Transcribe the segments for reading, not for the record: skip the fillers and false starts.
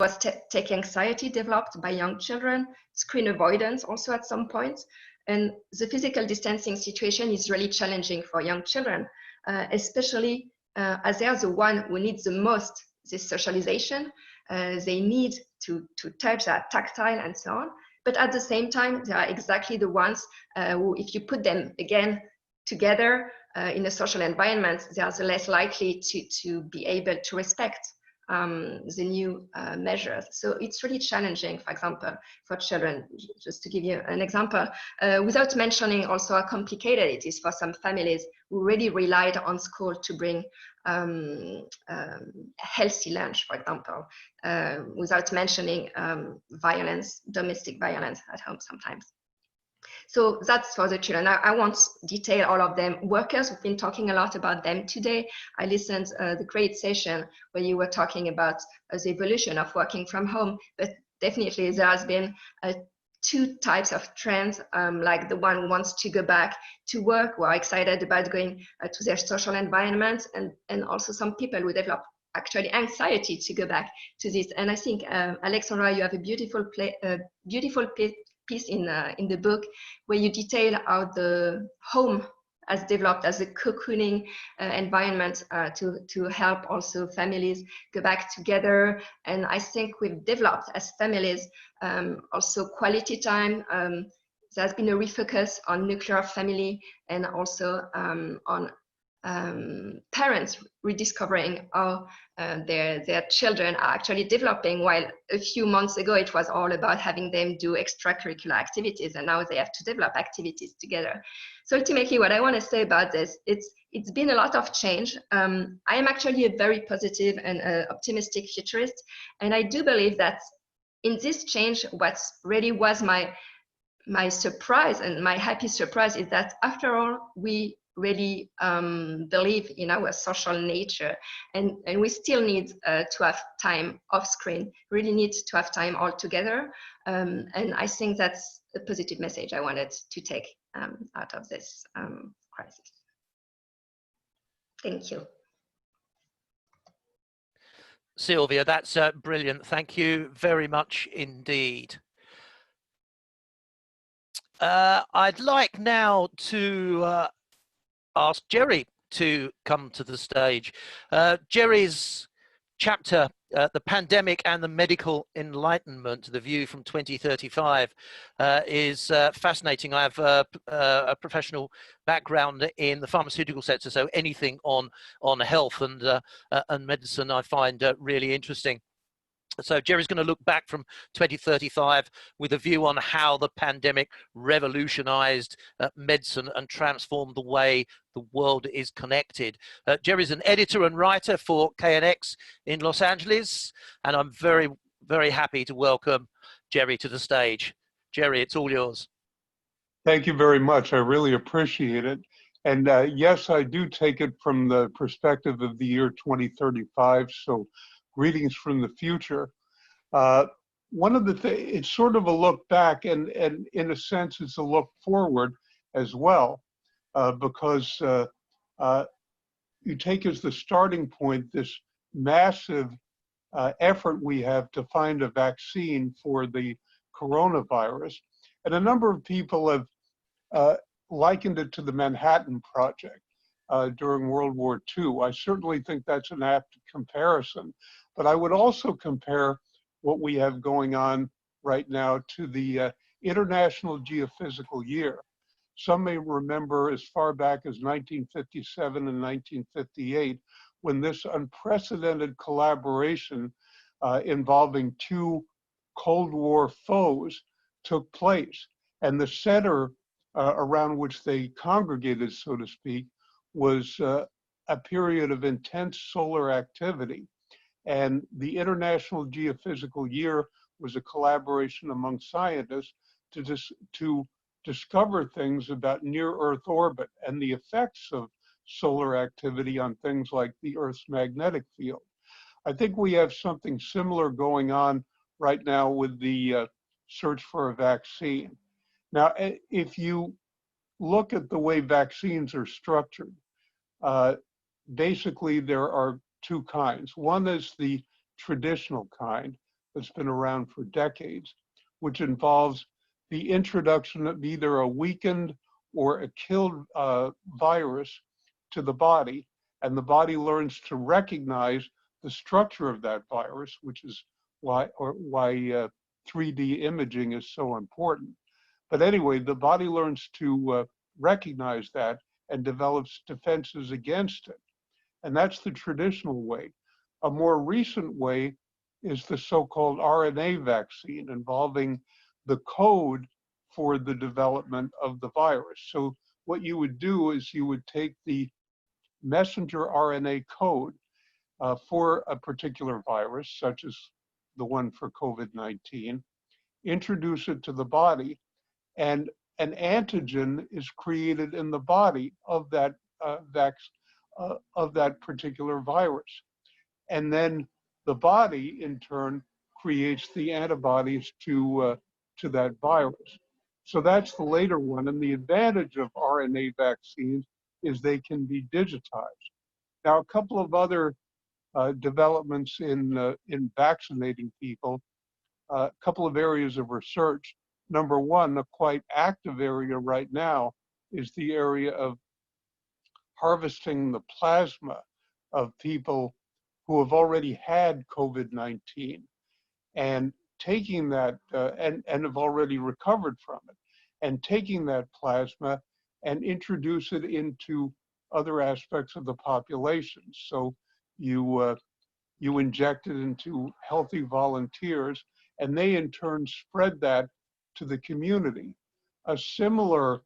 was tech anxiety developed by young children, screen avoidance also at some point. And the physical distancing situation is really challenging for young children, especially as they are the one who needs the most this socialization. They need to touch, that tactile and so on. But at the same time, they are exactly the ones who, if you put them again together in a social environment, they are the less likely to be able to respect the new measures. So it's really challenging, for example, for children. Just to give you an example, without mentioning also how complicated it is for some families who really relied on school to bring healthy lunch, for example, without mentioning violence, domestic violence at home sometimes. So that's for the children. I won't detail all of them. Workers, we've been talking a lot about them today. I listened to the great session where you were talking about the evolution of working from home, but definitely there has been two types of trends, like the one who wants to go back to work, who are excited about going to their social environment, and also some people who develop actually anxiety to go back to this. And I think, Alexandra, you have a beautiful piece in the book where you detail how the home has developed as a cocooning environment to help also families go back together. And I think we've developed as families also quality time. There's been a refocus on nuclear family and also on parents rediscovering how their children are actually developing, while a few months ago it was all about having them do extracurricular activities, and now they have to develop activities together. So ultimately, what I want to say about this, it's been a lot of change. I am actually a very positive and optimistic futurist, and I do believe that in this change, what really was my surprise and my happy surprise is that after all, we really believe in our social nature, and we still need to have time off screen, really need to have time all together. And I think that's a positive message I wanted to take out of this crisis. Thank you. Sylvia, that's brilliant. Thank you very much indeed. I'd like now to ask Jerry to come to the stage. Jerry's chapter, The Pandemic and the Medical Enlightenment, the view from 2035, is fascinating. I have a professional background in the pharmaceutical sector, so anything on health and medicine I find really interesting. So Jerry's going to look back from 2035 with a view on how the pandemic revolutionized medicine and transformed the way the world is connected. Jerry's an editor and writer for KNX in Los Angeles, and I'm very, very happy to welcome Jerry to the stage. Jerry, it's all yours. Thank you very much. I really appreciate it. And yes, I do take it from the perspective of the year 2035. So greetings from the future. One of the things, it's sort of a look back, and in a sense, it's a look forward as well, because you take as the starting point this massive effort we have to find a vaccine for the coronavirus. And a number of people have likened it to the Manhattan Project during World War II. I certainly think that's an apt comparison. But I would also compare what we have going on right now to the International Geophysical Year. Some may remember as far back as 1957 and 1958, when this unprecedented collaboration involving two Cold War foes took place. And the center around which they congregated, so to speak, was a period of intense solar activity. And the International Geophysical Year was a collaboration among scientists to discover things about near-Earth orbit and the effects of solar activity on things like the Earth's magnetic field. I think we have something similar going on right now with the search for a vaccine. Now, if you look at the way vaccines are structured, basically there are two kinds. One is the traditional kind, that's been around for decades, which involves the introduction of either a weakened or a killed virus to the body, and the body learns to recognize the structure of that virus, which is why 3D imaging is so important. But anyway, the body learns to recognize that and develops defenses against it. And that's the traditional way. A more recent way is the so-called RNA vaccine, involving the code for the development of the virus. So what you would do is you would take the messenger RNA code for a particular virus, such as the one for COVID-19, introduce it to the body, and an antigen is created in the body of that particular virus. And then the body, in turn, creates the antibodies to that virus. So that's the later one. And the advantage of RNA vaccines is they can be digitized. Now, a couple of other developments in vaccinating people, a couple of areas of research. Number one, a quite active area right now is the area of harvesting the plasma of people who have already had COVID-19 and taking that, and have already recovered from it, and taking that plasma and introduce it into other aspects of the population. So you inject it into healthy volunteers, and they in turn spread that to the community. A similar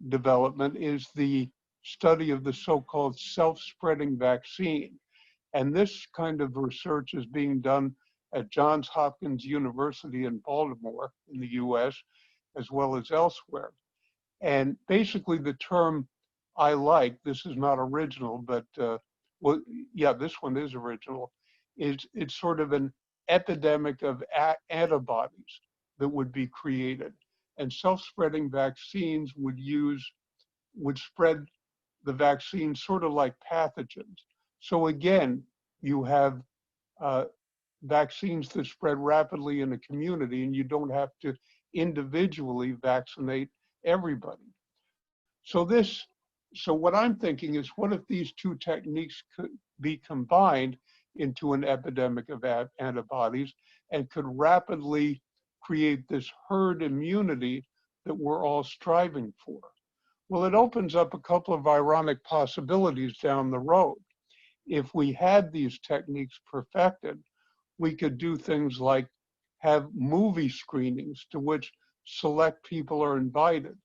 development is the study of the so-called self-spreading vaccine. And this kind of research is being done at Johns Hopkins University in Baltimore in the US, as well as elsewhere. And basically the term I like, this is not original, but well, yeah, this one is original, it's sort of an epidemic of antibodies that would be created. And self-spreading vaccines would spread the vaccine sort of like pathogens. So again, you have vaccines that spread rapidly in a community, and you don't have to individually vaccinate everybody. So what I'm thinking is, what if these two techniques could be combined into an epidemic of antibodies and could rapidly create this herd immunity that we're all striving for? Well, it opens up a couple of ironic possibilities down the road. If we had these techniques perfected, we could do things like have movie screenings to which select people are invited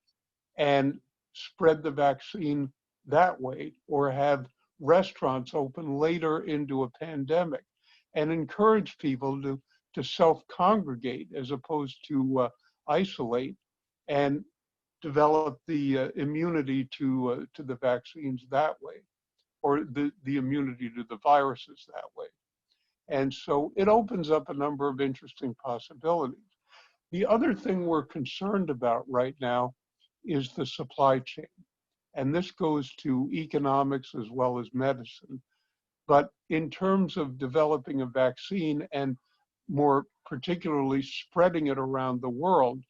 and spread the vaccine that way, or have restaurants open later into a pandemic and encourage people to self-congregate as opposed to isolate, and develop the immunity to the vaccines that way, or the immunity to the viruses that way. And so it opens up a number of interesting possibilities. The other thing we're concerned about right now is the supply chain. And this goes to economics as well as medicine. But in terms of developing a vaccine, and more particularly spreading it around the world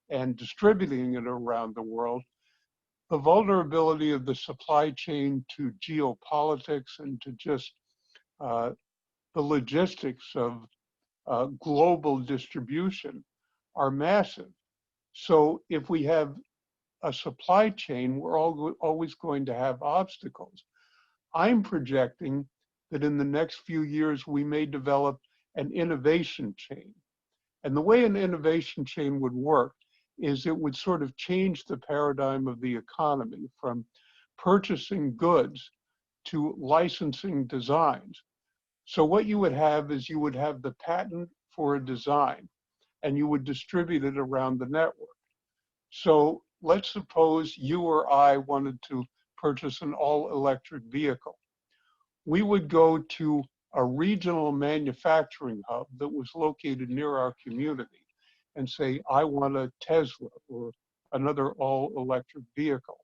and distributing it around the world, the vulnerability of the supply chain to geopolitics and to just the logistics of global distribution are massive. So if we have a supply chain, we're always going to have obstacles. I'm projecting that in the next few years, we may develop an innovation chain. And the way an innovation chain would work is it would sort of change the paradigm of the economy from purchasing goods to licensing designs. So what you would have is you would have the patent for a design, and you would distribute it around the network. So let's suppose you or I wanted to purchase an all-electric vehicle. We would go to a regional manufacturing hub that was located near our community and say, I want a Tesla or another all-electric vehicle.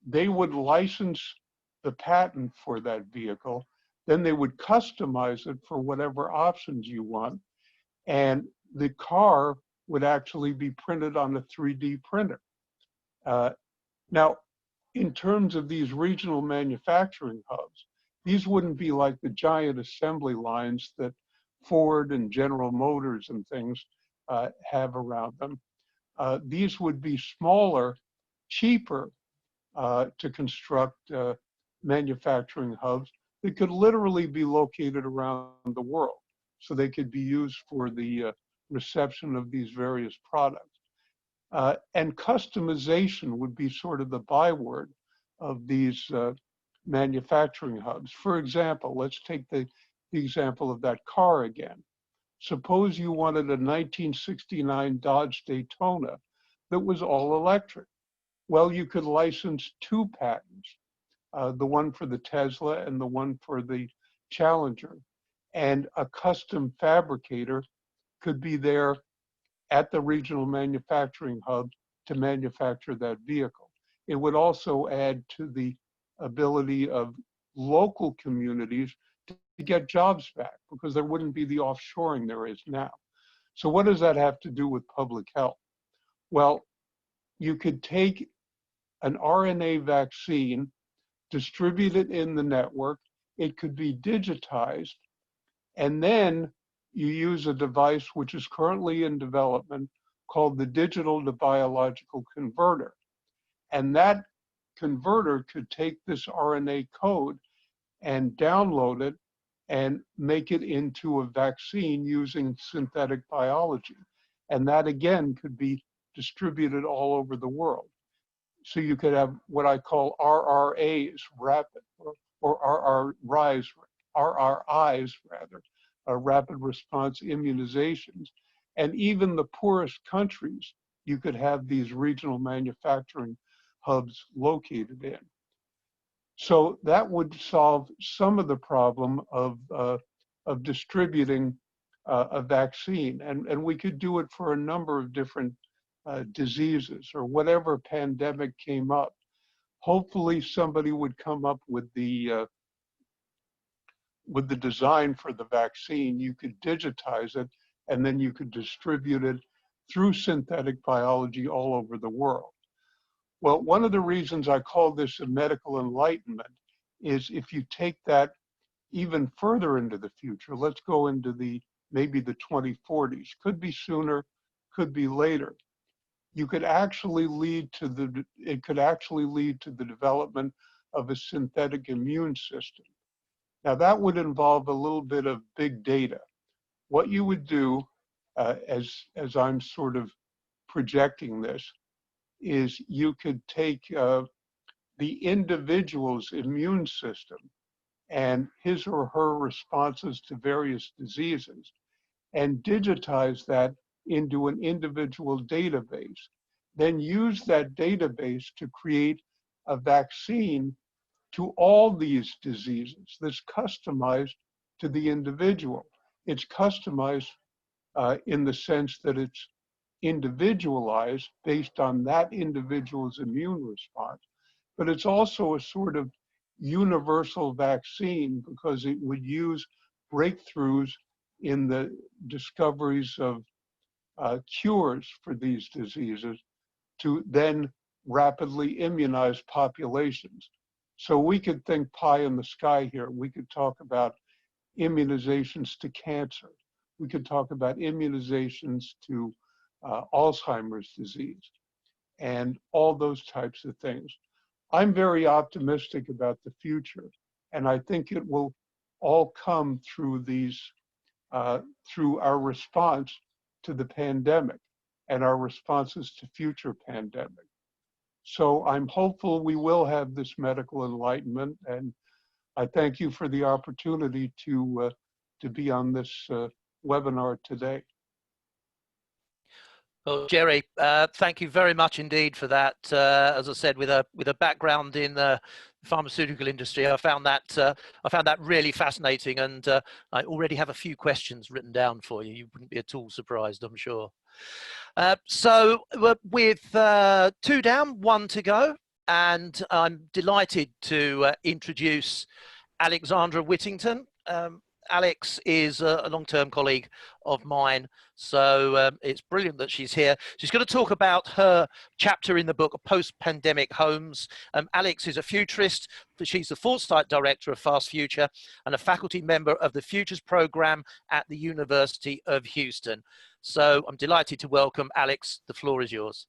They would license the patent for that vehicle. Then they would customize it for whatever options you want. And the car would actually be printed on a 3D printer. Now, in terms of these regional manufacturing hubs, these wouldn't be like the giant assembly lines that Ford and General Motors and things have around them. These would be smaller, cheaper to construct manufacturing hubs that could literally be located around the world. So they could be used for the reception of these various products. And customization would be sort of the byword of these manufacturing hubs. For example, let's take the example of that car again. Suppose you wanted a 1969 Dodge Daytona that was all electric. Well, you could license 2 patents, the one for the Tesla and the one for the Challenger. And a custom fabricator could be there at the regional manufacturing hub to manufacture that vehicle. It would also add to the ability of local communities to get jobs back, because there wouldn't be the offshoring there is now. So what does that have to do with public health? Well, you could take an RNA vaccine, distribute it in the network, it could be digitized, and then you use a device which is currently in development called the digital to biological converter. And that converter could take this RNA code and download it and make it into a vaccine using synthetic biology. And that again could be distributed all over the world. So you could have what I call RRAs, rapid, or RRIs rather, rapid response immunizations. And even the poorest countries, you could have these regional manufacturing hubs located in. So that would solve some of the problem of distributing a vaccine. And we could do it for a number of different diseases or whatever pandemic came up. Hopefully somebody would come up with the design for the vaccine. You could digitize it, and then you could distribute it through synthetic biology all over the world. Well, one of the reasons I call this a medical enlightenment is if you take that even further into the future, let's go into maybe the 2040s, could be sooner, could be later. It could actually lead to the development of a synthetic immune system. Now that would involve a little bit of big data. What you would do, as I'm sort of projecting this, is you could take the individual's immune system and his or her responses to various diseases and digitize that into an individual database. Then use that database to create a vaccine to all these diseases that's customized to the individual. It's customized in the sense that it's individualized based on that individual's immune response, but it's also a sort of universal vaccine because it would use breakthroughs in the discoveries of cures for these diseases to then rapidly immunize populations. So we could think pie in the sky here. We could talk about immunizations to cancer. We could talk about immunizations to Alzheimer's disease and all those types of things. I'm very optimistic about the future, and I think it will all come through through our response to the pandemic and our responses to future pandemics. So I'm hopeful we will have this medical enlightenment, and I thank you for the opportunity to be on this webinar today. Well, Jerry, thank you very much indeed for that. As I said, with a background in the pharmaceutical industry, I found that really fascinating, and I already have a few questions written down for you. You wouldn't be at all surprised, I'm sure. So with 2 down, 1 to go, and I'm delighted to introduce Alexandra Whittington. Alex is a long-term colleague of mine, so it's brilliant that she's here. She's going to talk about her chapter in the book, Post-Pandemic Homes. Alex is a futurist. She's the Foresight Director of Fast Future and a faculty member of the Futures Program at the University of Houston. So I'm delighted to welcome Alex. The floor is yours.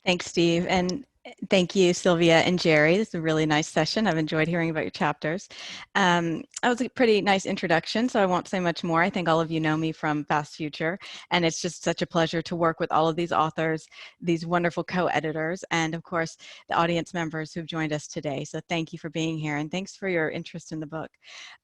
Thanks, Steve. And thank you, Sylvia and Jerry. This is a really nice session. I've enjoyed hearing about your chapters. That was a pretty nice introduction, so I won't say much more. I think all of you know me from Fast Future, and it's just such a pleasure to work with all of these authors, these wonderful co-editors, and of course, the audience members who've joined us today. So thank you for being here, and thanks for your interest in the book.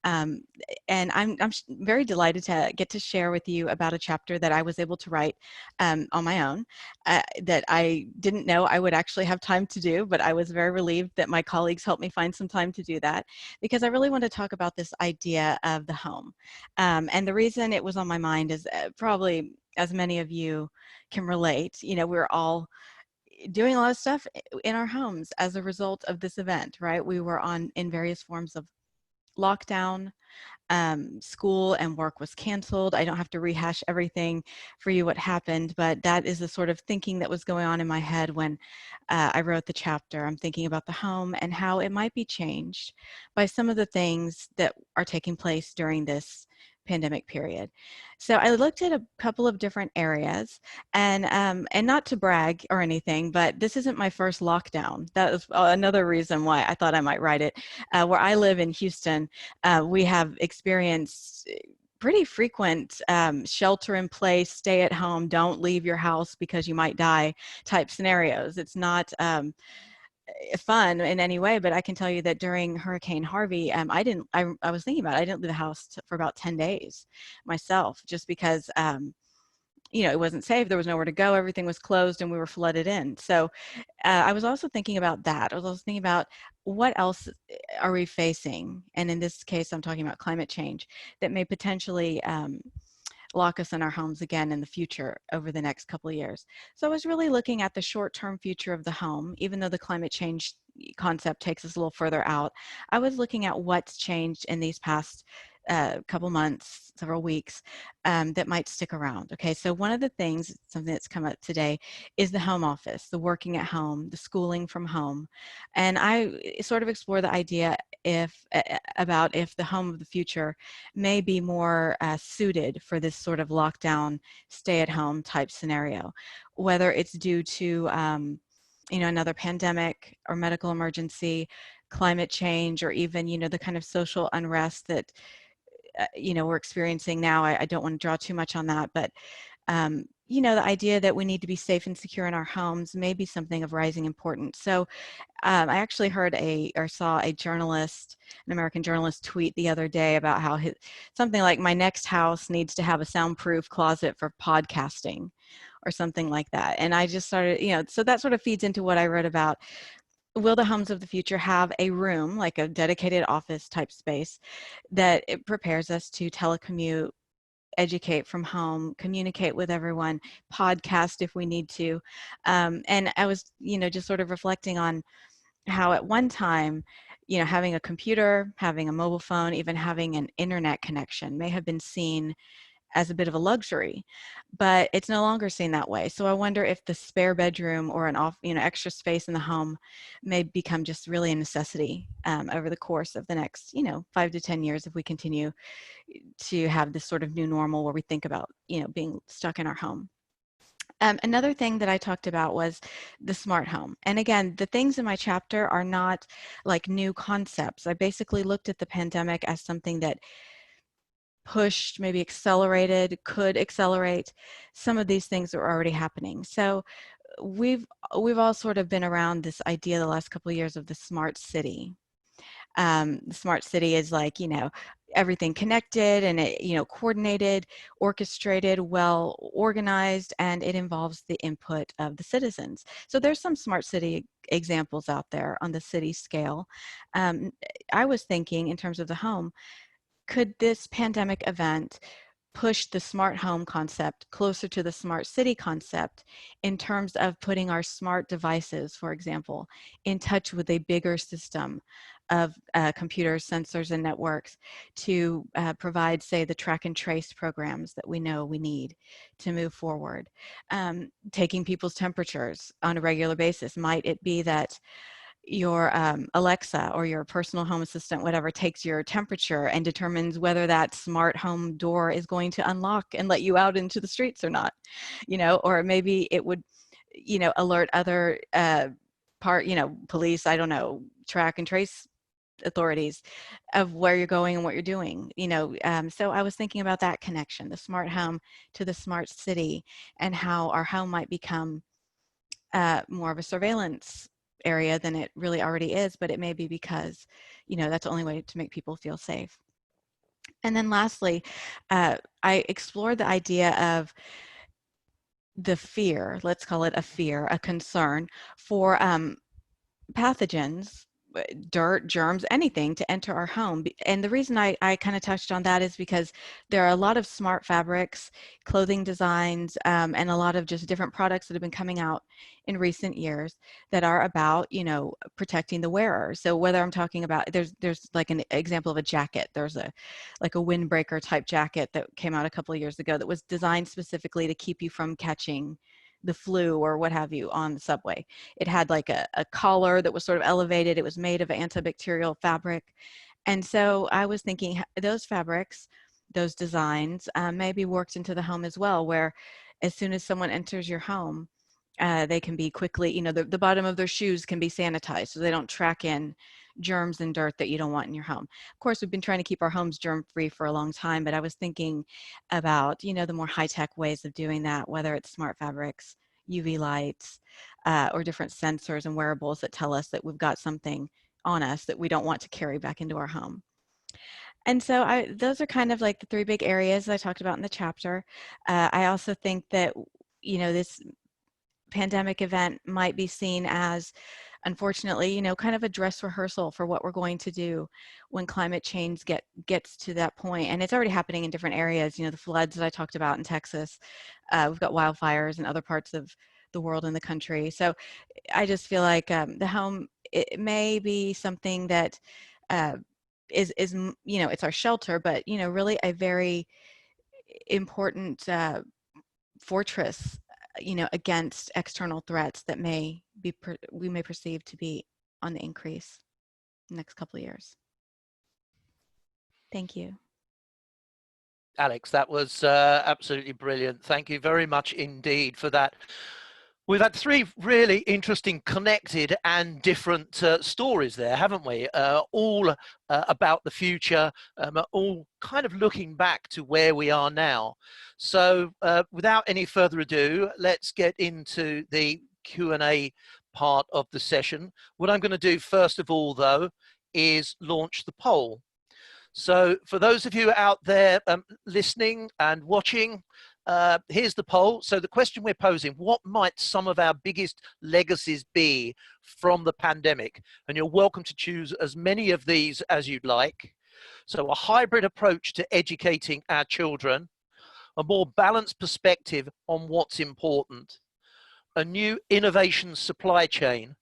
And I'm very delighted to get to share with you about a chapter that I was able to write on my own that I didn't know I would actually have time to do, but I was very relieved that my colleagues helped me find some time to do that, because I really want to talk about this idea of the home. And the reason it was on my mind is probably, as many of you can relate, you know, we're all doing a lot of stuff in our homes as a result of this event, right? We were in various forms of lockdown. School and work was canceled. I don't have to rehash everything for you what happened, but that is the sort of thinking that was going on in my head when I wrote the chapter. I'm thinking about the home and how it might be changed by some of the things that are taking place during this pandemic period. So I looked at a couple of different areas, and not to brag or anything, but this isn't my first lockdown. That was another reason why I thought I might write it. Where I live in Houston, we have experienced pretty frequent shelter in place, stay at home, don't leave your house because you might die type scenarios. It's not fun in any way, but I can tell you that during Hurricane Harvey, I was thinking about it, I didn't leave the house for about 10 days myself, just because you know, it wasn't safe, there was nowhere to go, everything was closed, and we were flooded in. So I was also thinking about that. I was also thinking about what else are we facing, and in this case I'm talking about climate change, that may potentially lock us in our homes again in the future over the next couple of years. So I was really looking at the short-term future of the home, even though the climate change concept takes us a little further out. I was looking at what's changed in these past couple months, several weeks, that might stick around. Okay, so one of the things, something that's come up today, is the home office, the working at home, the schooling from home. And I sort of explore the idea about if the home of the future may be more suited for this sort of lockdown, stay-at-home type scenario, whether it's due to you know, another pandemic or medical emergency, climate change, or even, you know, the kind of social unrest that you know, we're experiencing now. I don't want to draw too much on that, but you know, the idea that we need to be safe and secure in our homes may be something of rising importance. So I actually heard or saw a journalist, an American journalist, tweet the other day about how something like, my next house needs to have a soundproof closet for podcasting or something like that. And I just started, you know, so that sort of feeds into what I wrote about. Will the homes of the future have a room, like a dedicated office type space, that it prepares us to telecommute, educate from home, communicate with everyone, podcast if we need to? And I was, you know, just sort of reflecting on how at one time, you know, having a computer, having a mobile phone, even having an internet connection may have been seen as a bit of a luxury, but it's no longer seen that way. So I wonder if the spare bedroom or an extra space in the home may become just really a necessity over the course of the next, you know, 5 to 10 years, if we continue to have this sort of new normal where we think about, you know, being stuck in our home. Another thing that I talked about was the smart home. And again, the things in my chapter are not like new concepts. I basically looked at the pandemic as something that pushed, maybe accelerated, could accelerate some of these things that were already happening. So we've all sort of been around this idea the last couple of years of the smart city. The smart city is like, you know, everything connected and it, you know, coordinated, orchestrated, well organized, and it involves the input of the citizens. So there's some smart city examples out there on the city scale. I was thinking in terms of the home, could this pandemic event push the smart home concept closer to the smart city concept in terms of putting our smart devices, for example, in touch with a bigger system of computers, sensors, and networks to provide, say, the track and trace programs that we know we need to move forward. Taking people's temperatures on a regular basis. Might it be that your Alexa or your personal home assistant, whatever, takes your temperature and determines whether that smart home door is going to unlock and let you out into the streets or not, you know, or maybe it would, you know, alert other police, I don't know, track and trace authorities of where you're going and what you're doing, you know. So I was thinking about that connection, the smart home to the smart city, and how our home might become more of a surveillance area than it really already is, but it may be because, you know, that's the only way to make people feel safe. And then lastly, I explored the idea of the fear, let's call it a fear, a concern for pathogens, dirt, germs, anything to enter our home. And the reason I kind of touched on that is because there are a lot of smart fabrics, clothing designs, and a lot of just different products that have been coming out in recent years that are about, you know, protecting the wearer. So whether I'm talking about, there's like an example of a jacket. There's like a windbreaker type jacket that came out a couple of years ago that was designed specifically to keep you from catching the flu or what have you on the subway. It had like a collar that was sort of elevated. It was made of antibacterial fabric. And so I was thinking those fabrics, those designs may be worked into the home as well, where as soon as someone enters your home, they can be quickly, you know, the bottom of their shoes can be sanitized so they don't track in germs and dirt that you don't want in your home. Of course, we've been trying to keep our homes germ-free for a long time, but I was thinking about, you know, the more high-tech ways of doing that, whether it's smart fabrics, UV lights, or different sensors and wearables that tell us that we've got something on us that we don't want to carry back into our home. And so those are kind of like the three big areas I talked about in the chapter. I also think that, you know, this pandemic event might be seen as, unfortunately, you know, kind of a dress rehearsal for what we're going to do when climate change gets to that point. And it's already happening in different areas. You know, the floods that I talked about in Texas, we've got wildfires in other parts of the world and the country. So I just feel like the home, it may be something that is, you know, it's our shelter, but, you know, really a very important fortress, you know, against external threats that we may perceive to be on the increase in the next couple of years. Thank you. Alex, that was absolutely brilliant. Thank you very much indeed for that. We've had three really interesting, connected and different stories there, haven't we? All about the future, all kind of looking back to where we are now. So without any further ado, let's get into the Q&A part of the session. What I'm going to do first of all, though, is launch the poll. So for those of you out there listening and watching, here's the poll. So the question we're posing: what might some of our biggest legacies be from the pandemic? And you're welcome to choose as many of these as you'd like. So a hybrid approach to educating our children, a more balanced perspective on what's important, a new innovation supply chain,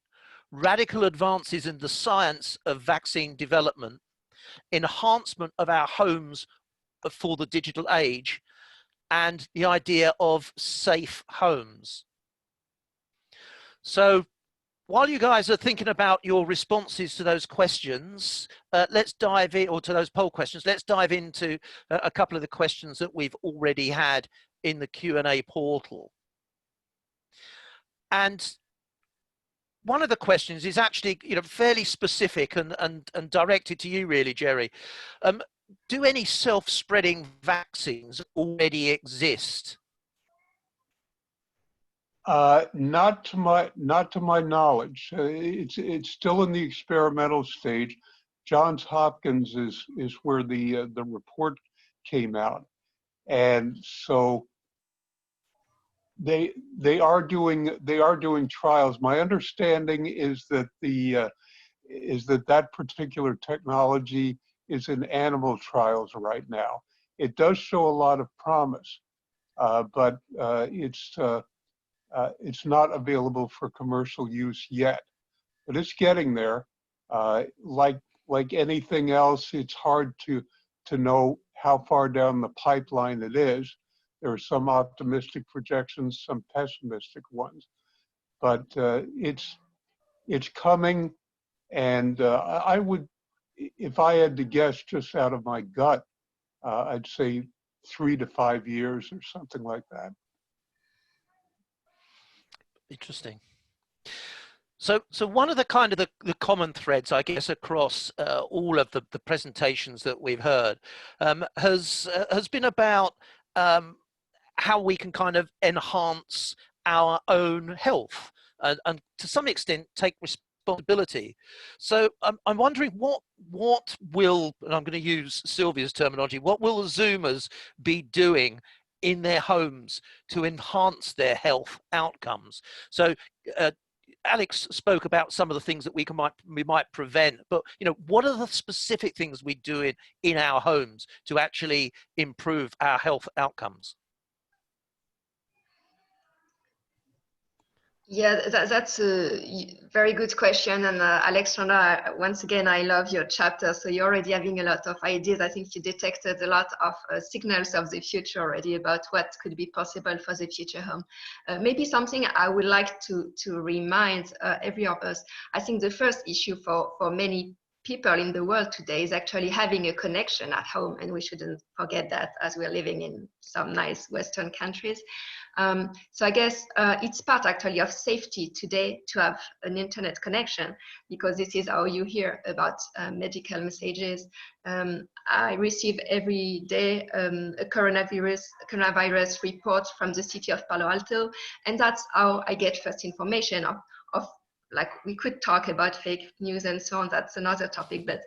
radical advances in the science of vaccine development, enhancement of our homes for the digital age, and the idea of safe homes. So while you guys are thinking about your responses to those questions, let's dive in, or to those poll questions, let's dive into a couple of the questions that we've already had in the Q&A portal. And one of the questions is actually, you know, fairly specific and directed to you really, Jerry. Do any self-spreading vaccines already exist? Not to my knowledge. It's still in the experimental stage. Johns Hopkins is where the report came out, and so they are doing trials. My understanding is that that particular technology is in animal trials right now. It does show a lot of promise, but it's not available for commercial use yet. But it's getting there. Like like anything else, it's hard to know how far down the pipeline it is. There are some optimistic projections, some pessimistic ones, but it's coming. And I would, if I had to guess just out of my gut, I'd say 3 to 5 years or something like that. Interesting. So one of the kind of the common threads, I guess, across all of the presentations that we've heard has been about how we can kind of enhance our own health and to some extent take responsibility. So I'm wondering what will, and I'm going to use Sylvia's terminology, what will Zoomers be doing in their homes to enhance their health outcomes? So Alex spoke about some of the things that we might prevent, but what are the specific things we do in our homes to actually improve our health outcomes? Yeah, that's a very good question. And Alexandra, once again, I love your chapter. So you're already having a lot of ideas. I think you detected a lot of signals of the future already about what could be possible for the future home. Maybe something I would like to remind every of us. I think the first issue for many people in the world today is actually having a connection at home. And we shouldn't forget that as we're living in some nice Western countries. So I guess it's part actually of safety today to have an internet connection, because this is how you hear about medical messages. I receive every day a coronavirus report from the city of Palo Alto, and that's how I get first information of like, we could talk about fake news and so on, that's another topic, but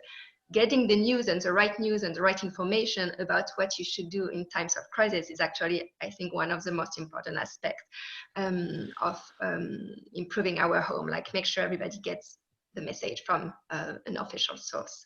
getting the news and the right news and the right information about what you should do in times of crisis is actually, I think, one of the most important aspects of improving our home, like make sure everybody gets the message from an official source.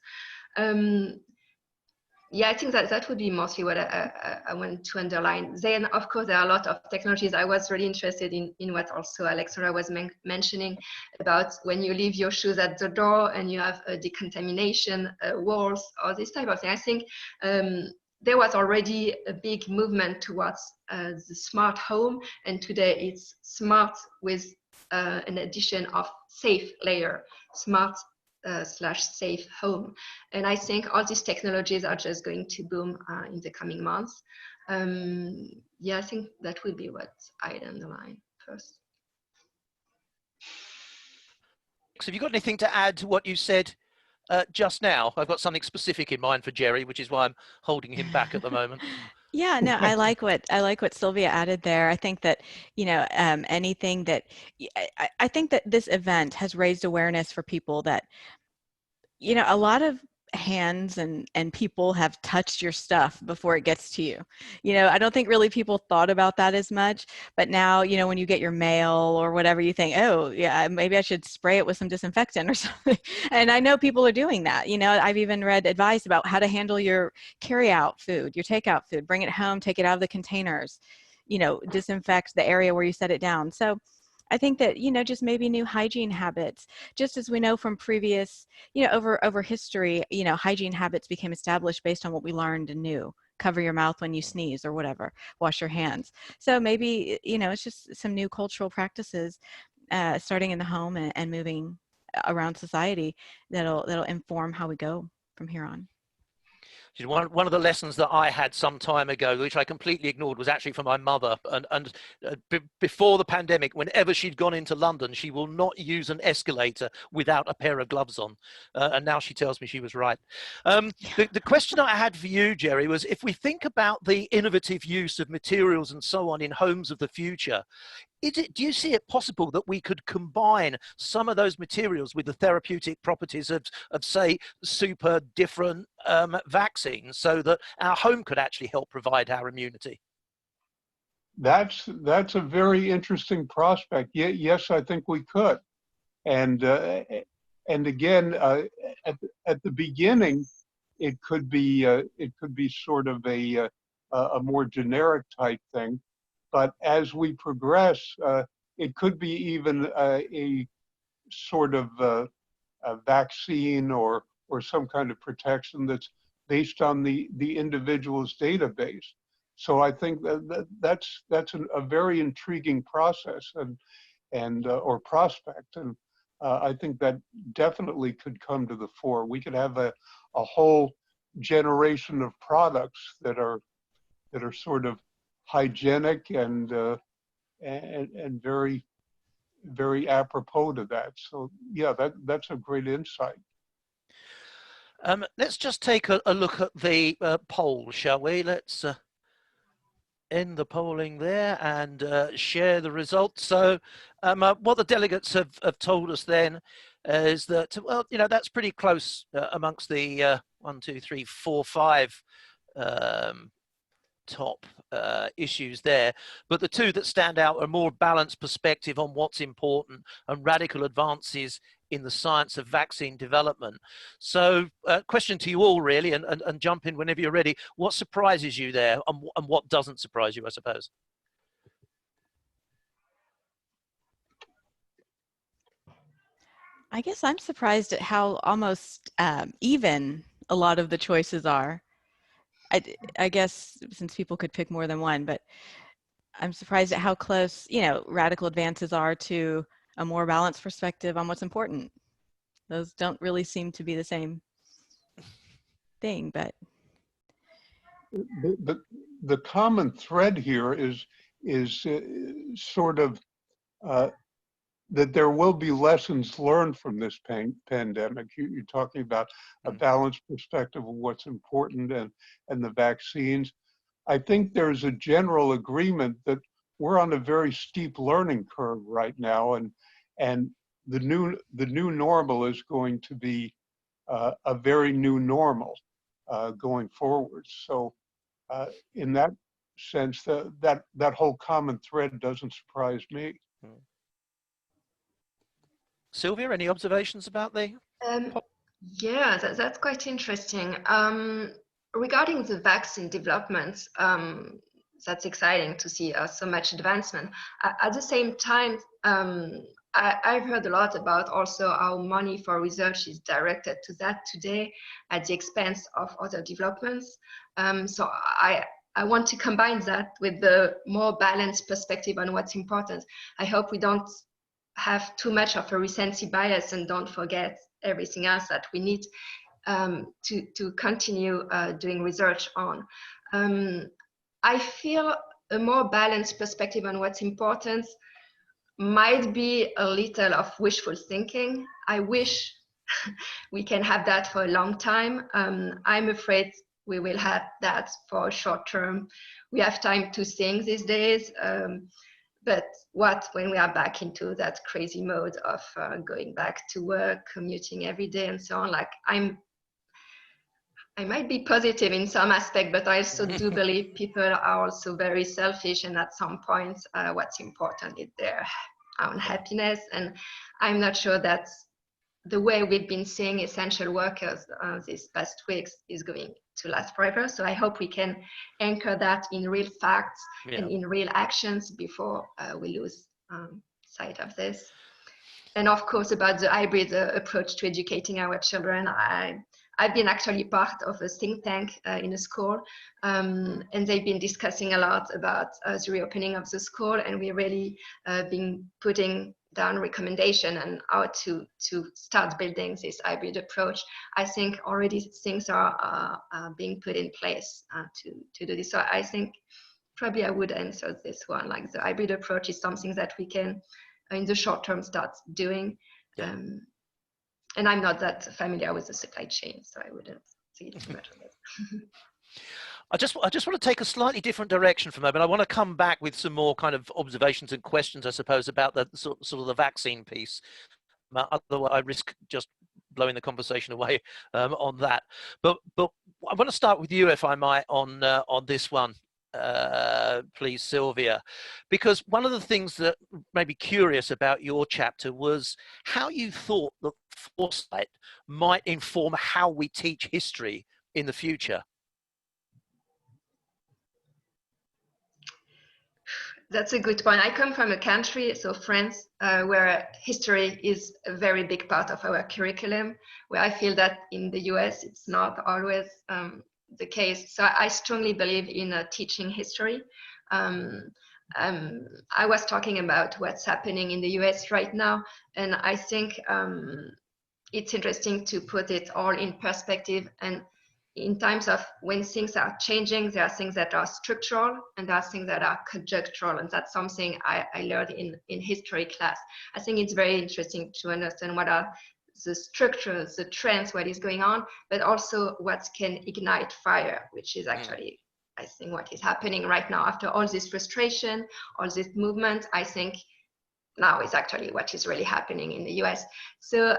Yeah, I think that would be mostly what I want to underline. Then, of course, there are a lot of technologies. I was really interested in what also Alexandra was mentioning about when you leave your shoes at the door and you have decontamination walls or this type of thing. I think there was already a big movement towards the smart home, and today it's smart with an addition of safe layer, smart / safe home. And I think all these technologies are just going to boom in the coming months. Yeah, I think that would be what I'd underline first. So have you got anything to add to what you said just now? I've got something specific in mind for Jerry, which is why I'm holding him back at the moment. Yeah, no, I like what Sylvia added there. I think that, anything that, I think that this event has raised awareness for people that, a lot of hands and people have touched your stuff before it gets to you. I don't think really people thought about that as much, but now, when you get your mail or whatever, you think, oh yeah, maybe I should spray it with some disinfectant or something. And I know people are doing that. I've even read advice about how to handle your carry-out food, your takeout food, bring it home, take it out of the containers, disinfect the area where you set it down. So I think that, just maybe new hygiene habits, just as we know from previous, over history, hygiene habits became established based on what we learned and knew. Cover your mouth when you sneeze or whatever, wash your hands. So maybe, it's just some new cultural practices starting in the home and moving around society that'll inform how we go from here on. One of the lessons that I had some time ago, which I completely ignored, was actually from my mother. And before the pandemic, whenever she'd gone into London, she will not use an escalator without a pair of gloves on. And now she tells me she was right. The question I had for you, Jerry, was if we think about the innovative use of materials and so on in homes of the future, do you see it possible that we could combine some of those materials with the therapeutic properties of say, super different vaccines, so that our home could actually help provide our immunity? That's a very interesting prospect. Yes, I think we could. And again, at the beginning, it could be sort of a more generic type thing. But as we progress, it could be even a sort of a vaccine or or some kind of protection that's based on the individual's database. So I think that's a very intriguing process and or prospect, and I think that definitely could come to the fore. We could have a whole generation of products that are sort of hygienic and very, very apropos to that. So yeah, that's a great insight. Let's just take a look at the poll, shall we? Let's end the polling there and share the results. So what the delegates have told us then is that, well, you know, that's pretty close amongst the 1, 2, 3, 4, 5 top issues there, but the two that stand out are more balanced perspective on what's important and radical advances in the science of vaccine development. So question to you all really, and jump in whenever you're ready. What surprises you there, and what doesn't surprise you, I suppose? I guess I'm surprised at how almost even a lot of the choices are. I guess since people could pick more than one, but I'm surprised at how close, you know, radical advances are to a more balanced perspective on what's important. Those don't really seem to be the same thing, but the common thread here is sort of that there will be lessons learned from this pandemic. You're talking about a balanced perspective of what's important and the vaccines. I think there's a general agreement that we're on a very steep learning curve right now, and the new normal is going to be a very new normal going forward. So in that sense, that whole common thread doesn't surprise me. Sylvia, any observations about the yeah, that's quite interesting. Regarding the vaccine development, that's exciting to see so much advancement. At the same time, I've heard a lot about also how money for research is directed to that today at the expense of other developments. So I want to combine that with the more balanced perspective on what's important. I hope we don't have too much of a recency bias and don't forget everything else that we need to continue doing research on. I feel a more balanced perspective on what's important might be a little of wishful thinking. I wish we can have that for a long time. I'm afraid we will have that for a short term. We have time to think these days. But what when we are back into that crazy mode of going back to work, commuting every day and so on? Like I might be positive in some aspect, but I also do believe people are also very selfish, and at some point what's important is their own happiness. And I'm not sure that the way we've been seeing essential workers these past weeks is going to last forever. So I hope we can anchor that in real facts and in real actions before we lose sight of this. And of course, about the hybrid approach to educating our children, I've been actually part of a think tank in a school, and they've been discussing a lot about the reopening of the school, and we're really been putting down recommendation and how to start building this hybrid approach. I think already things are being put in place to do this. So I think probably I would answer this one, like the hybrid approach is something that we can in the short term start doing. And I'm not that familiar with the supply chain, so I wouldn't see too much of it. I just want to take a slightly different direction for a moment. I want to come back with some more kind of observations and questions, I suppose, about the sort of the vaccine piece. Otherwise, I risk just blowing the conversation away on that. But I want to start with you, if I might, on this one, please, Sylvia, because one of the things that made me curious about your chapter was how you thought that foresight might inform how we teach history in the future. That's a good point. I come from a country, so France, where history is a very big part of our curriculum, where I feel that in the US, it's not always the case. So I strongly believe in teaching history. I was talking about what's happening in the US right now, and I think it's interesting to put it all in perspective. And in times of when things are changing, there are things that are structural and there are things that are conjunctural. And that's something I learned in history class. I think it's very interesting to understand what are the structures, the trends, what is going on, but also what can ignite fire, which is actually, I think, what is happening right now. After all this frustration, all this movement, I think now is actually what is really happening in the US. So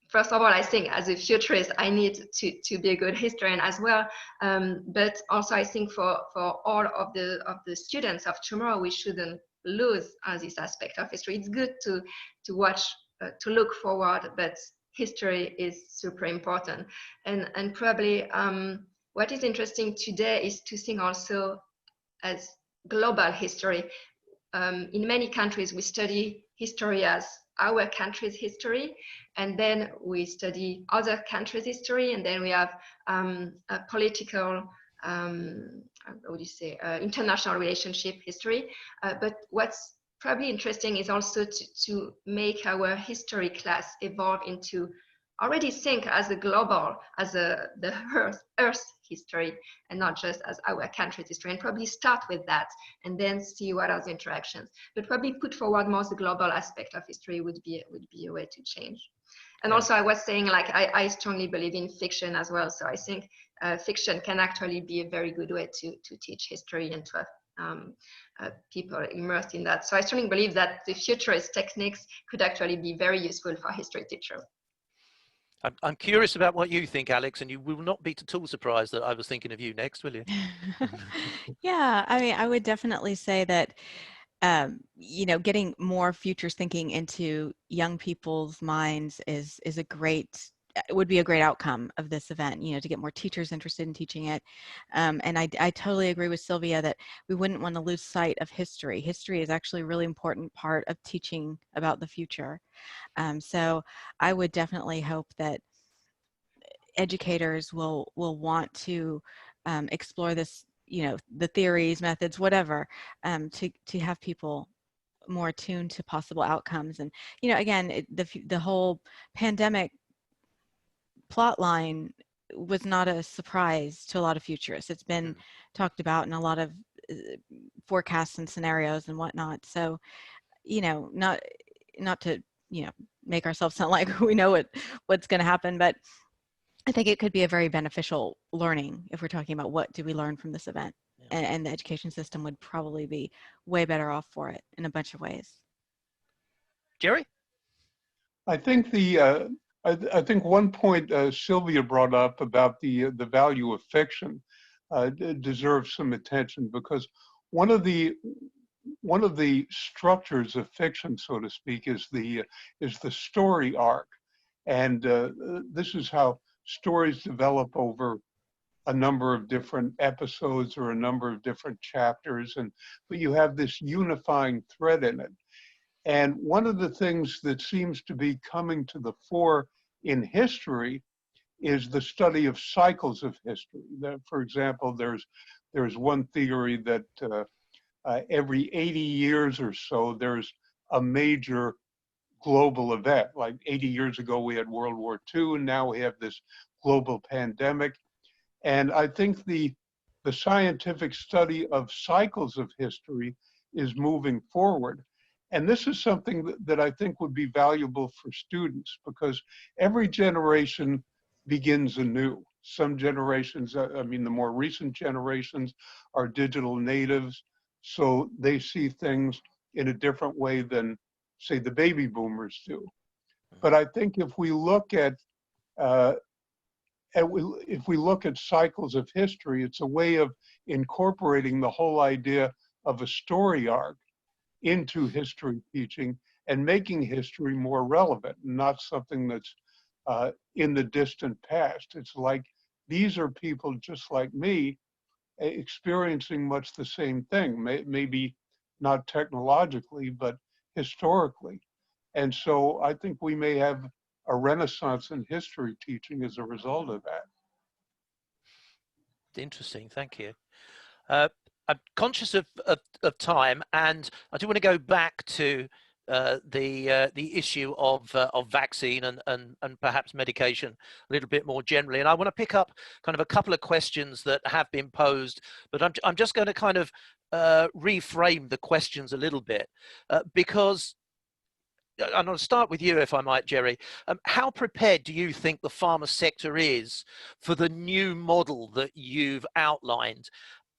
first of all, I think as a futurist, I need to be a good historian as well. But also I think for all of the students of tomorrow, we shouldn't lose this aspect of history. It's good to watch, to look forward, but history is super important. And probably what is interesting today is to think also as global history. In many countries, we study history as our country's history, and then we study other countries' history, and then we have a political, international relationship history. But what's probably interesting is also to make our history class evolve into already think as a global, as the Earth history, and not just as our country's history, and probably start with that and then see what are the interactions. But probably put forward more the global aspect of history would be a way to change. And also I was saying, like, I strongly believe in fiction as well. So I think fiction can actually be a very good way to teach history and to have people immersed in that. So I strongly believe that the futurist techniques could actually be very useful for history teachers. I'm curious about what you think, Alex, and you will not be at all surprised that I was thinking of you next, will you? Yeah, I mean, I would definitely say that, you know, getting more futures thinking into young people's minds is a great, would be a great outcome of this event, you know, to get more teachers interested in teaching it. And I totally agree with Sylvia that we wouldn't want to lose sight of history. History is actually a really important part of teaching about the future. So I would definitely hope that educators will want to explore this, you know, the theories, methods, whatever, to have people more attuned to possible outcomes. And, you know, again, the whole pandemic plot line was not a surprise to a lot of futurists. It's been talked about in a lot of forecasts and scenarios and whatnot. So, you know, not to, you know, make ourselves sound like we know what's going to happen, but I think it could be a very beneficial learning if we're talking about what do we learn from this event. Yeah. And the education system would probably be way better off for it in a bunch of ways. Jerry? I think I think one point Sylvia brought up about the value of fiction deserves some attention, because one of the structures of fiction, so to speak, is the story arc, and this is how stories develop over a number of different episodes or a number of different chapters, but you have this unifying thread in it. And one of the things that seems to be coming to the fore in history is the study of cycles of history. For example, there's one theory that every 80 years or so, there's a major global event. Like 80 years ago, we had World War II, and now we have this global pandemic. And I think the scientific study of cycles of history is moving forward. And this is something that I think would be valuable for students, because every generation begins anew. Some generations, I mean, the more recent generations are digital natives, so they see things in a different way than, say, the baby boomers do. But I think if we look at cycles of history, it's a way of incorporating the whole idea of a story arc into history teaching and making history more relevant, not something that's in the distant past. It's like, these are people just like me experiencing much the same thing, maybe not technologically, but historically. And so I think we may have a renaissance in history teaching as a result of that. Interesting, thank you. I'm conscious of time, and I do want to go back to the issue of vaccine and perhaps medication a little bit more generally. And I want to pick up kind of a couple of questions that have been posed, but I'm just going to kind of reframe the questions a little bit because I'm going to start with you, if I might, Jerry. How prepared do you think the pharma sector is for the new model that you've outlined?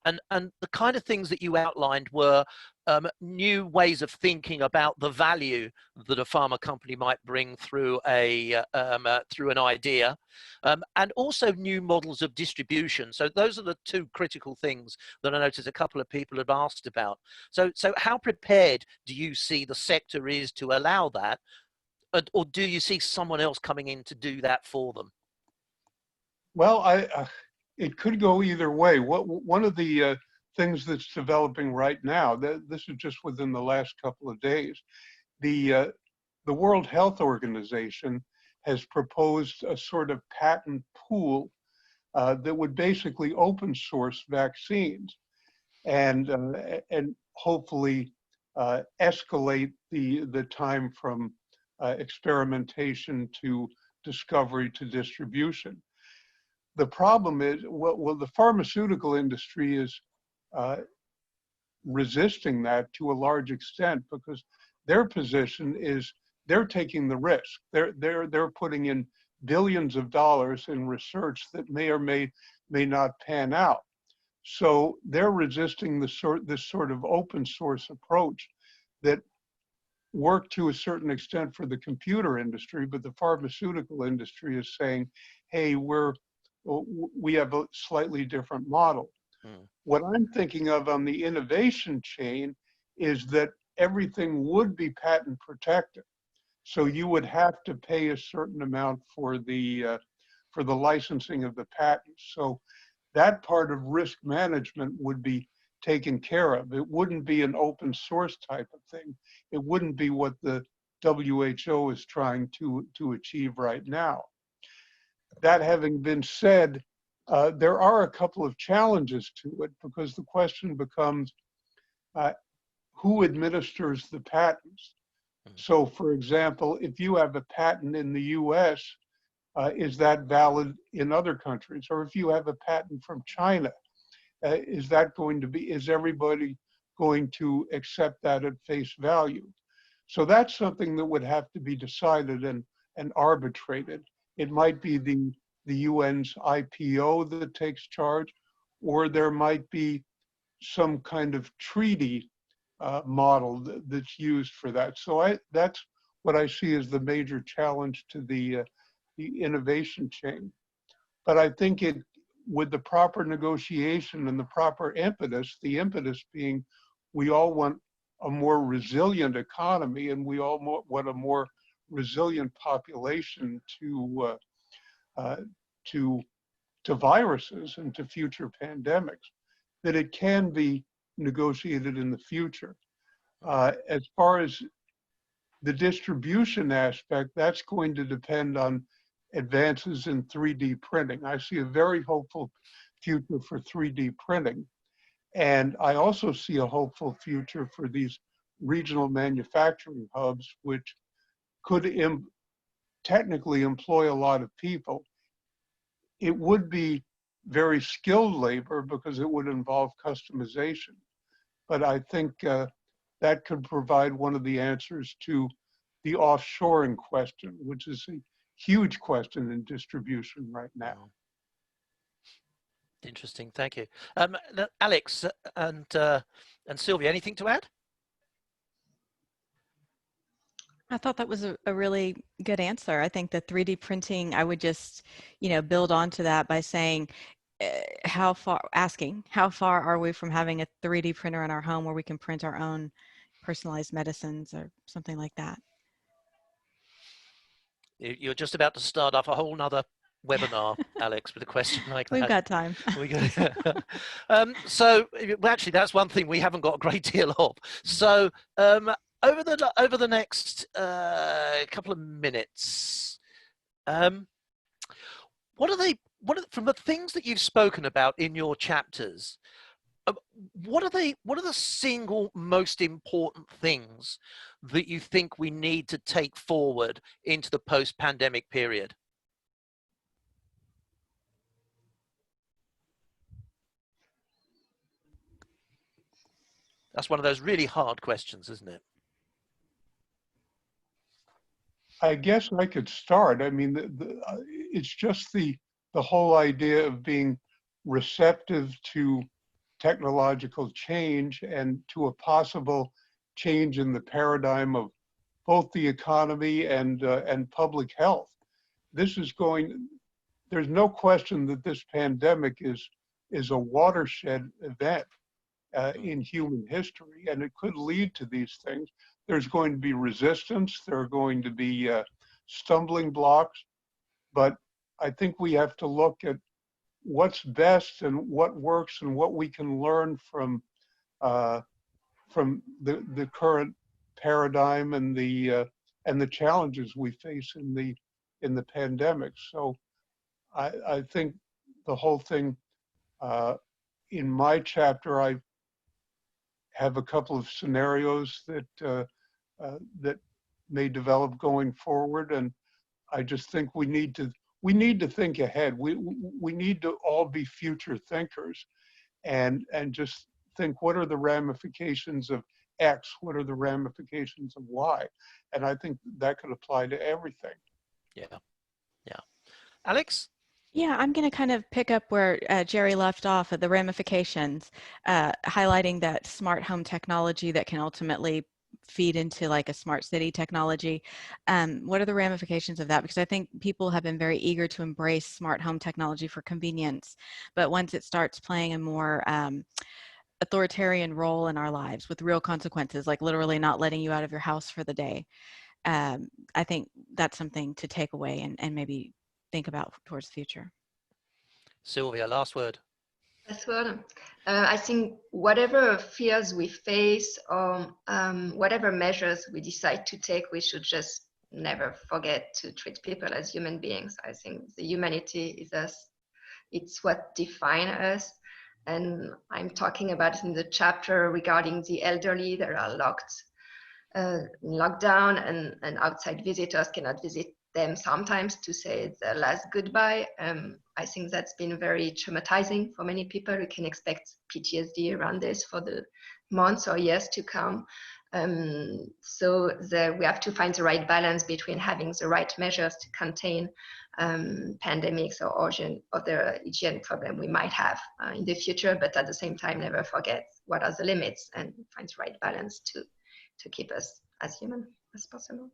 And the kind of things that you outlined were new ways of thinking about the value that a pharma company might bring through through an idea, and also new models of distribution. So those are the two critical things that I noticed a couple of people have asked about. So how prepared do you see the sector is to allow that, or do you see someone else coming in to do that for them? Well, it could go either way. One of the things that's developing right now, this is just within the last couple of days, the World Health Organization has proposed a sort of patent pool that would basically open source vaccines and hopefully escalate the time from experimentation to discovery to distribution. The problem is, well, the pharmaceutical industry is resisting that to a large extent because their position is they're taking the risk. They're putting in billions of dollars in research that may or may not pan out. So they're resisting this sort of open source approach that worked to a certain extent for the computer industry, but the pharmaceutical industry is saying, hey, we have a slightly different model. What I'm thinking of on the innovation chain is that everything would be patent protected. So you would have to pay a certain amount for the licensing of the patent. So that part of risk management would be taken care of. It wouldn't be an open source type of thing. It wouldn't be what the WHO is trying to achieve right now. That having been said, there are a couple of challenges to it because the question becomes who administers the patents? So for example, if you have a patent in the US, is that valid in other countries? Or if you have a patent from China, is everybody going to accept that at face value? So that's something that would have to be decided and arbitrated. It might be the UN's IPO that takes charge, or there might be some kind of treaty model that's used for that. So that's what I see as the major challenge to the innovation chain. But I think with the proper negotiation and the proper impetus, the impetus being we all want a more resilient economy and we all want a more resilient population to viruses and to future pandemics, that it can be negotiated in the future. As far as the distribution aspect, that's going to depend on advances in 3D printing. I see a very hopeful future for 3D printing. And I also see a hopeful future for these regional manufacturing hubs, which could technically employ a lot of people. It would be very skilled labor because it would involve customization. But I think that could provide one of the answers to the offshoring question, which is a huge question in distribution right now. Interesting, thank you. Alex and Sylvia, anything to add? I thought that was a really good answer. I think the 3D printing, I would just, build onto that by saying, how far are we from having a 3D printer in our home where we can print our own personalized medicines or something like that? You're just about to start off a whole nother webinar, Alex, with a question like that. We've got time. So well, actually, that's one thing we haven't got a great deal of. So over the next couple of minutes, what are from the things that you've spoken about in your chapters? What are the single most important things that you think we need to take forward into the post-pandemic period? That's one of those really hard questions, isn't it? I guess I could start. I mean, it's just the whole idea of being receptive to technological change and to a possible change in the paradigm of both the economy and public health. This is going. There's no question that this pandemic is a watershed event in human history, and it could lead to these things. There's going to be resistance. There are going to be stumbling blocks, but I think we have to look at what's best and what works and what we can learn from the current paradigm and the challenges we face in the pandemic. So I think the whole thing in my chapter, I have a couple of scenarios that may develop going forward, and I just think we need to think ahead. We need to all be future thinkers, and just think, what are the ramifications of X? What are the ramifications of Y? And I think that could apply to everything. Yeah. Alex? Yeah, I'm going to kind of pick up where Jerry left off at the ramifications, highlighting that smart home technology that can ultimately feed into like a smart city technology. What are the ramifications of that? Because I think people have been very eager to embrace smart home technology for convenience, but once it starts playing a more authoritarian role in our lives with real consequences, like literally not letting you out of your house for the day, I think that's something to take away and maybe think about towards the future. Sylvia, last word. Last word. I think whatever fears we face or whatever measures we decide to take, we should just never forget to treat people as human beings. I think the humanity is us. It's what defines us. And I'm talking about in the chapter regarding the elderly that are locked lockdown, and outside visitors cannot visit them sometimes to say their last goodbye. I think that's been very traumatizing for many people who can expect PTSD around this for the months or years to come. So we have to find the right balance between having the right measures to contain pandemics or other hygiene problem we might have in the future, but at the same time never forget what are the limits and find the right balance to keep us as human as possible.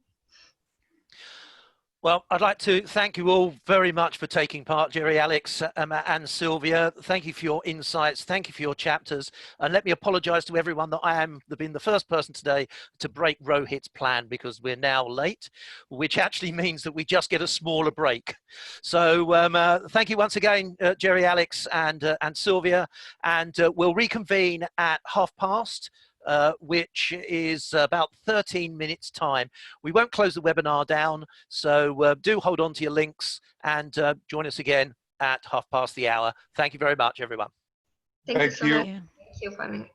Well, I'd like to thank you all very much for taking part, Jerry, Alex, and Sylvia. Thank you for your insights. Thank you for your chapters. And let me apologize to everyone that I am been the first person today to break Rohit's plan, because we're now late, which actually means that we just get a smaller break. So thank you once again, Jerry, Alex, and Sylvia. And we'll reconvene at 12:30. Which is about 13 minutes time. We won't close the webinar down, so do hold on to your links and join us again at 12:30. Thank you very much, everyone. Thank you so much. Thank Thank you for having me.